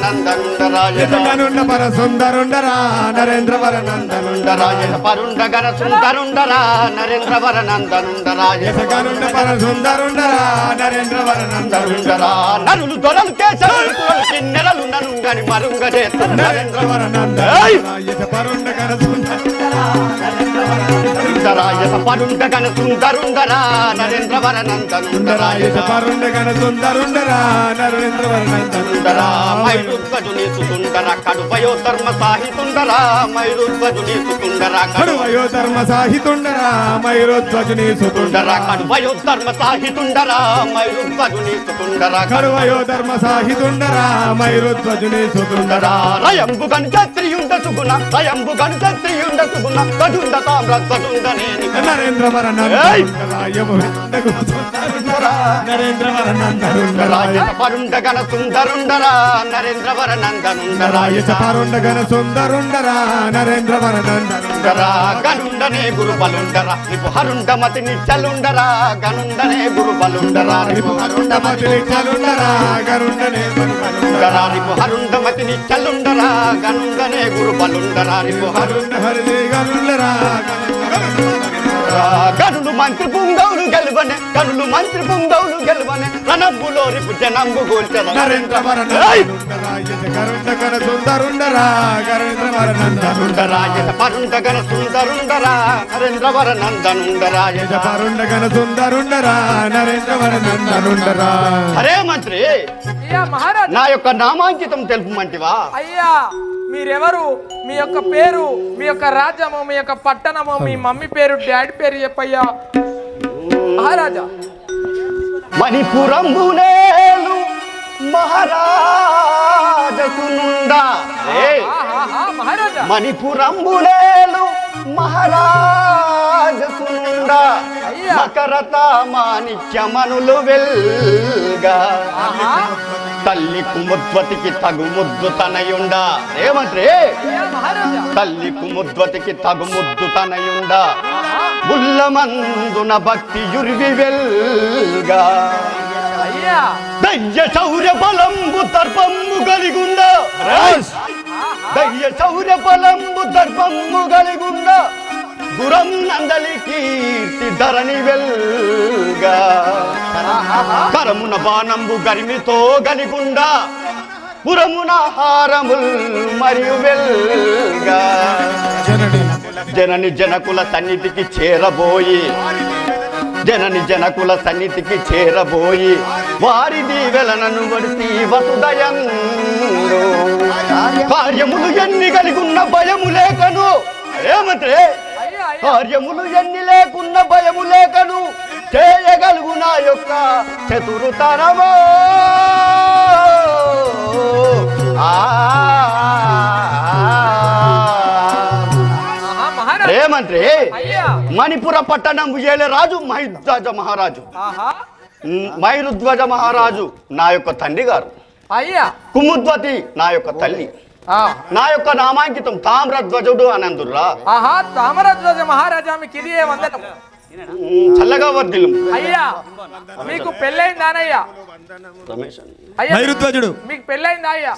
నందనుండ పర సుందరుండరా నరేంద్రవర నందనుండరా పరుండ గర సుందరుండరా నరేంద్రవర నందనుండరా గనుండ పర సుందరుండరా నరేంద్రవర నందనుండరా నరులు దొరలు కేసరులు కిన్నెరలు నరుంగని మరుంగ చేస్తున్న నరేంద్రవర నందనుండరా పరుండ గర సుందరుండరా పరుండ గన సుందరుండరా నరేంద్రవర నందనుండరా పరుండ గన సుందరుండరా నరేంద్రవర నందనుండరా మైరుధ్వజుని సుతుండరా కడుపయో ధర్మ సాహితుండరా మైరుధ్వజుని సుతుండరా కడువయో ధర్మ సాహితుండరా మైరుధ్వజుని సుతుండరా కడుపయో ధర్మ సాహితుండరా మైరుధ్వజుని సుతుండరా కడువయో ధర్మ సాహితుండరా మైరుధ్వజుని సుతుండరా రయంబు గను ఛత్రియుండ సుగుణ రయంబు గను ఛత్రియుండ సుగుణ గజుండ తామ్రధ్వజుండ నేని నరేంద్రవర నందనుండరా యముండగు సుందరుండరా నరేంద్రవర నందనుండరా పరుండ గన సుందరుండరా నరేంద్రవర నందనుండరా పరుండ గన సుందరుండరా నరేంద్రవర నందనుండరా గనుండనే గురు బలుండరా రిపు హరుండ మతి నిచ్చలుండరా గనుండనే గురు బలుండరా రిపు హరుండ మతి నిచ్చలుండరా గరుండనే గురు బలుండరా రిపు హరుండ మతి నిచ్చలుండరా గనుండనే గురు బలుండరా రిపు హరుండ హరి గరుండరా గనులు మంత్రి పుంగవులు గెలువనే గనులు మంత్రి పుంగవులు గెలువనే రణంబులో రిపు జనంబు గోల్చన నరేంద్రవర నందనుండరా గరుండ గన సుందరుండరా గరేంద్రవర నందనుండరా పరుండ గన సుందరుండరా నరేంద్రవర నందనుండరా పరుండ గన సుందరుండరా నరేంద్రవర నందనుండరా అరే మంత్రి అయ్యా మహారాజ్ నా యొక్క నామాంకితం తెలుపుమంటివా అయ్యా మీరెవరు మీ యొక్క పేరు మీ యొక్క రాజ్యము మీ యొక్క పట్టణము మీ మమ్మీ పేరు డాడీ పేరు చెప్పయ్యా మహారాజా మణిపురంబునేలు మహారాజసునుండా మహారాజా మణిపురంబునేలు మహారాజసునుండా మకరత మాణిక్యమనులు వెల్గా తల్లి కుముద్వతికి తగు ముద్దు తనయుండా ఏమంత్రి తల్లి కుముద్వతికి తగు ముద్దు తనయుండా బుల్లమందున భక్తి యురివి వెల్గా దయ్య శౌర్య బలంబు దర్పమ్ము గలిగుండ దయ్య శౌర్య బలంబు దర్పమ్ము గలిగుండ గురం నందలి కీర్తి ధరణి వెల్గా కరమున బాణంబు గరిమితో గలిగుండ పురమున హారముల్ మరియు వెల్గా జనని జనకుల సన్నిధికి చేరబోయి జనని జనకుల సన్నిధికి చేరబోయి వారి దీవెలనను వడిసి వసుదయందు కార్యములు ఎన్ని కలిగున్న భయము లేకను ఏమంటే కార్యములు ఎన్ని లేకున్న భయము లేకను చేయగలుగు నా యొక్క చతురుతరమో ఏమంటే మణిపుర పట్టణం ఏలే రాజు మహిధ్వజ మహారాజు మైరుధ్వజ మహారాజు నా యొక్క తండ్రి గారు అయ్యా కుముద్వతి నా యొక్క తల్లి నా యొక్క నామాంకితం తామ్రధ్వజుడు అనందుర్రా తామరధ్వజ మహారాజా మీకు ఇది వందనం చల్లగా వర్ధిల్లు అయ్యా మీకు పెళ్ళైందానయ్యా మైరుధ్వజుడు మీకు పెళ్ళైందా అయ్యా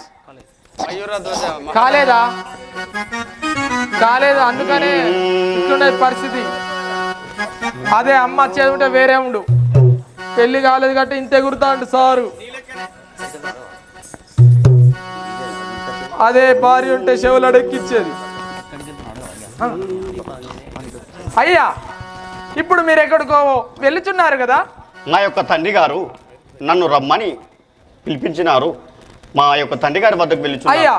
కాలేదా కాలేదు అందుకనే ఇట్లున్నది పరిస్థితి అదే అమ్మ వచ్చేది ఉంటే వేరే ఉండు పెళ్లి కాలేదు కాబట్టి ఇంతే గుర్తాండు సారు అదే భార్య ఉంటే చెవులు అడెక్కిచ్చేది అయ్యా ఇప్పుడు మీరు ఎక్కడికో వెళ్ళుచున్నారు కదా నా యొక్క తండ్రి గారు నన్ను రమ్మని పిలిపించినారు మా యొక్క తండ్రి గారి వద్దకు వెళ్ళి అయ్యా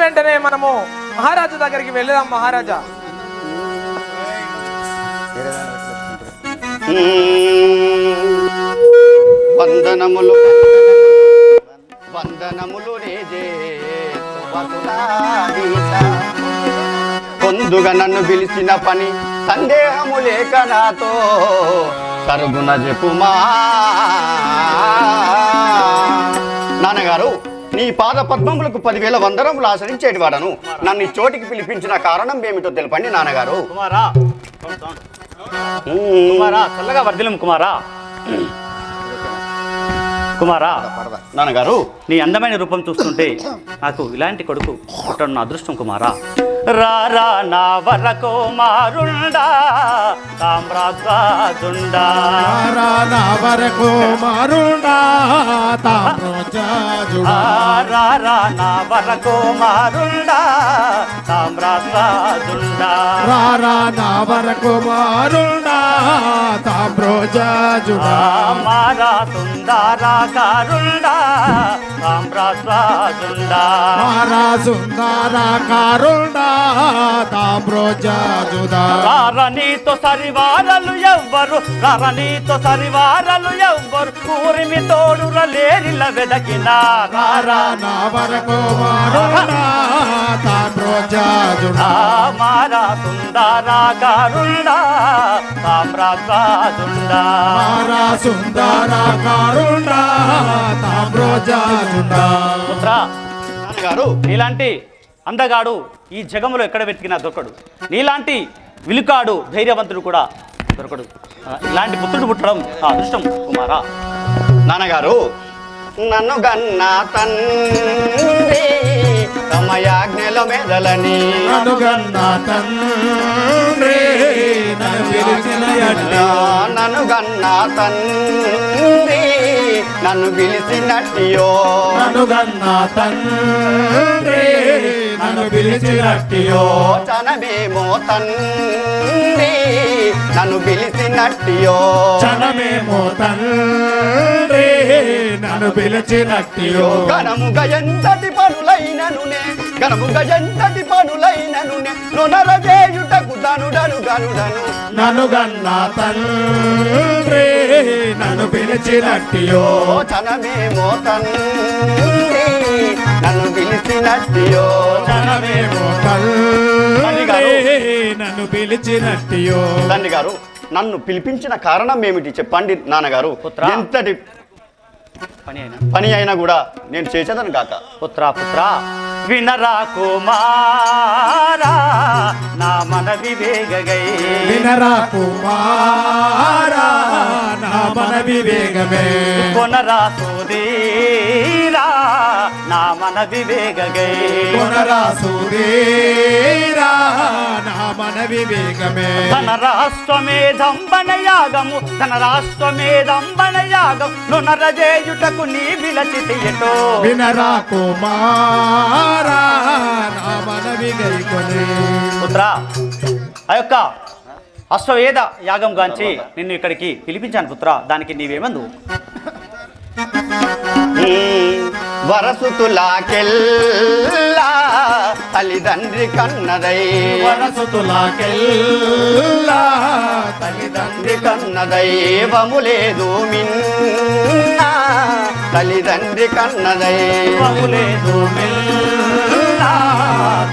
వెంటనే మనము మహారాజు దగ్గరికి వెళ్దాం మహారాజా వందనములు వందనములు పొందుగా నన్ను పిలిచిన పని సందేహము లేక నాతో సరుగున చెప్పుమా నాన్నగారు నీ పాద పద్మములకు 10,000 వందనములు ఆచరించేటి వాడను నన్ను ఈ చోటికి పిలిపించిన కారణం ఏమిటో తెలపండి నాన్నగారు. కుమారా కుమారా చల్లగా వర్ధిల్లం కుమారా. కుమారా, నాన్నగారు నీ అందమైన రూపం చూస్తుంటే నాకు ఇలాంటి కొడుకు పుట్టడం నా అదృష్టం కుమారా. రారా నా వర కుమారుండా సామ్రాజ్వాజుండా, నా వరకు మారుండా తామ్రోజాజుడా. రారా నా వర కుమారుండా సామ్రాజ్వాజుండా, నా వరకు మారుండా తామ్రోజాజుడా. మారా సుందరాకారుండా సామ్రాజ్వాజుండా, సుందరాకారుండా తామ్రోజాజుడా. రారనీతో సరివారలు ఎవ్వరు, రారనీతో సరివారలు ఎవ్వరు, ఊరిమి తోడుర లేరిల వెదకిన నా వరకు మారుండా తామ్రోజాజుడా. మారా సుందరాకారుండా సామ్రాజ్వాజుండా, సుందరాకారుండా తామ్రోజాజుడా. పుత్ర, నాన్నగారు నీలాంటి అందగాడు ఈ జగములో ఎక్కడ వెతికినా దొరకడు. నీలాంటి విలుకాడు ధైర్యవంతుడు కూడా దొరకడు. ఇలాంటి పుత్రుడు పుట్టడం నా అదృష్టం కుమారా. నాన్నగారు నన్ను గన్నా తండ్రి సమయాజ్ఞల మెదలని, నన్ను గన్నా తండ్రి నన్ను పిలిచిన ఎడ్డి. నన్ను గన్నా తండ్రి నన్ను పిలిచినట్టియో, నన్ను గన్నా తండ్రి నన్ను పిలిచినట్టియో. చనమేమో తండ్రి నన్ను పిలిచినట్టియో, చనమేమో తండ్రి నన్ను పిలిచినట్టియో. గణముగ ఎంతటి పనులైననునే, గణముగ ఎంతటి పనులైననునే, నొనరజేయుటకు ధనుడను గనుడను. నన్ను గన్నా తండ్రి నన్ను పిలిచినట్టియో. చనమేమో తండ్రి నన్ను పిలిచినట్టియో, చనమేమో తండ్రి నన్ను పిలిచినట్టియో. తండ్రి గారు నన్ను పిలిపించిన కారణం ఏమిటి చెప్పండి నాన్నగారు. పుత్ర. ఎంతటి పని అయినా పని అయినా కూడా నేను చేసేదను కాక. పుత్ర పుత్ర వినరా కుమారా నా మన వివేగగై, వినరా కుమారా నా మన వివేగమే. కొనరా సోదీరా నా మన వివేగగై, కొనరా సూరీరా నా మన వివేగమే. ధన రాష్ట్రమేధంబన యాగము, ధన రాష్ట్రమేధంబన యాగం నునరజేయుటకు నీ విలచితి ఎటో. వినరా కుమారా నా మన విగైకొని. పుత్ర, ఆ యొక్క అశ్వవేధ యాగం గాంచి నిన్ను ఇక్కడికి పిలిపించాను పుత్ర. దానికి నీవేమందు? వరసుతులాకెల్లా తల్లిదండ్రి కన్నదై, వరసుతులాకెల్లా తల్లిదండ్రి కన్నదై వములేదు మిన్న, తల్లిదండ్రి కన్నదై వములేదు మిన్న,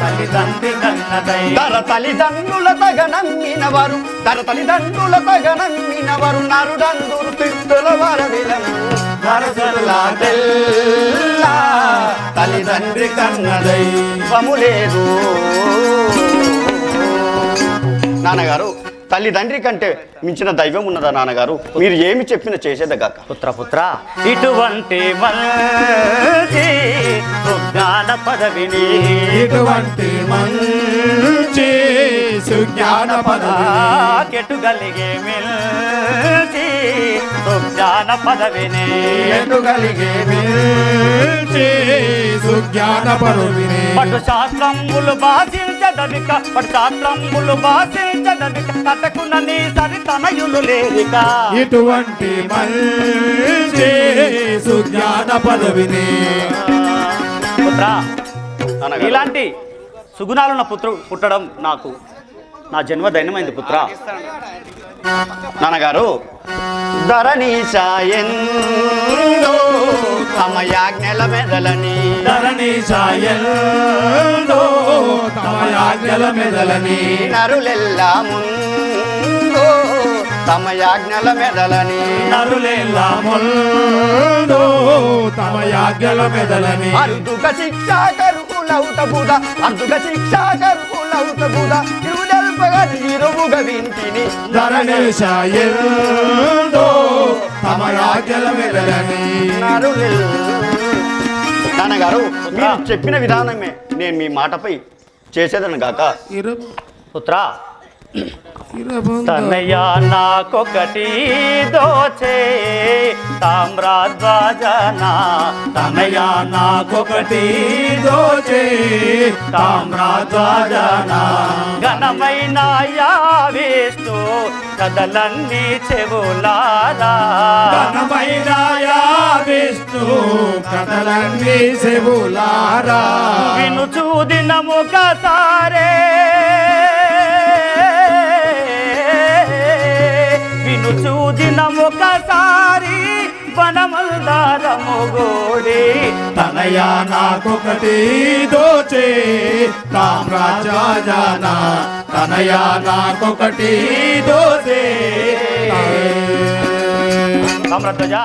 తల్లిదండ్రి కన్నదై. తర తల్లిదండ్రుల తగనమ్మినవారు, తర తల్లిదండ్రుల తగనమ్మినవారు, నరుడందురు తిత్తుల వరవిలను. వరసుతులాకెల్లా తల్లిదండ్రి కన్నదై వములేదు. నాన్నగారు తల్లిదండ్రి కంటే మించిన దైవం ఉన్నదా నాన్నగారు? మీరు ఏమి చెప్పినా చేసేదగాక. పుత్ర పుత్ర, ఇటువంటి మంచి సుజ్ఞాన పదవిని, ఇటువంటి మంచి సుజ్ఞాన పదవిని, కెటుగలిగే మిల్చి సుజ్ఞాన పదవిని, ఎటుగలిగే మిల్చి సుజ్ఞాన పదవిని. పటు శాస్త్రములు భాషించదవిక, పటు శాస్త్రములు భాషించదవిక, కటకున నీ సరితనయులు లేరిక. ఇటువంటి మంచి సుజ్ఞాన పదవిని. పుత్ర, నాన్నగారు ఇలాంటి సుగుణాలున్న పుత్రుడు పుట్టడం నాకు నా జన్మ ధన్యమైంది పుత్ర. నాన్నగారు ధరణీశాయందో సమయాజ్ఞల మెదలని, ధరణీశాయందో తమ యాజ్ఞల మెదలని, నరులెల్లా ముందో సమయాజ్ఞల మెదలని, నరులెల్లా ముందు తమ యాజ్ఞల మెదలని. అరుదుక శిక్షా కరుకులవుత బుధ, అరుదుక శిక్షా కరుకులవుత బుధ, తిరుదల్ తెలుపగా నిరువుగా వింటిని ధరణేశ ఎందో తమ యాజ్ఞల మెదలని నాన్నగారు మీరు చెప్పిన విధానమే నేను మీ మాటపై చేసేదను గాక. పుత్ర తనయ్య నాకొకటి దోచే తామ్రధ్వజనా తనయ నాకొకటి దోచే తామ్రధ్వజనా ఘనమైన విష్ణు కదలన్నీ చెవులారా ఘనమైన విష్ణు కథలన్నీ చెవులారా వినుచు దినముకసారే వినుచు దినముకసారి వనమల్దారము గోడి తనయ నాకొకటి దోచే తామ్రధ్వజనా తనయ నాకొకటి దోచే తామ్రధ్వజ